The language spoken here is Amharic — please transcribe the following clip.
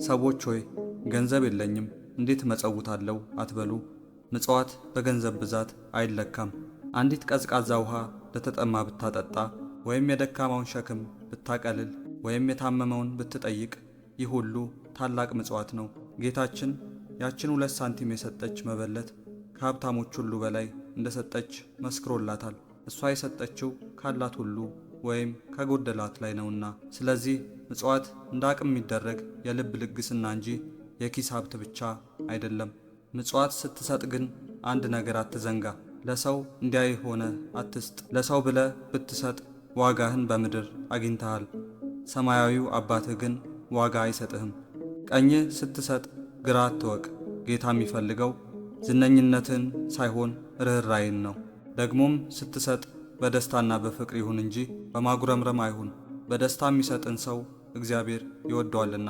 ሰዎች ሆይ ገንዘብ የለኝም እንዴት እመጸውታለሁ አትበሉ። ምጽዋት በገንዘብ ብዛት አይለካም። አንዲት ቀዝቃዛ ውሃ ለተጠማ ብታጠጣ፣ ወይም የደካማውን ሸክም ብታቀልል፣ ወይም የታመመውን ብትጠይቅ፣ ይህ ሁሉ ታላቅ ምጽዋት ነው። ጌታችን ያችን 2 ሳንቲም የሰጠች መበለት ከሀብታሞች ሁሉ በላይ እንደሰጠች መስክሮላታል። እሷ የሰጠችው ካላት ሁሉ ወይም ከጎደላት ላይ ነውና። ስለዚህ ምጽዋት እንደ አቅም የሚደረግ የልብ ልግስና እንጂ የኪስ ሀብት ብቻ አይደለም። ምጽዋት ስትሰጥ ግን አንድ ነገር አትዘንጋ። ለሰው እንዲያይህ ሆነ አትስጥ። ለሰው ብለህ ብትሰጥ ዋጋህን በምድር አግኝተሃል። ሰማያዊው አባትህ ግን ዋጋ አይሰጥህም። ቀኝህ ስትሰጥ ግራ አትወቅ። ጌታ የሚፈልገው ዝነኝነትን ሳይሆን ርኅራኄን ነው። ደግሞም ስትሰጥ በደስታና በፍቅር ይሁን እንጂ በማጉረምረም አይሁን። በደስታ የሚሰጥን ሰው እግዚአብሔር ይወደዋልና።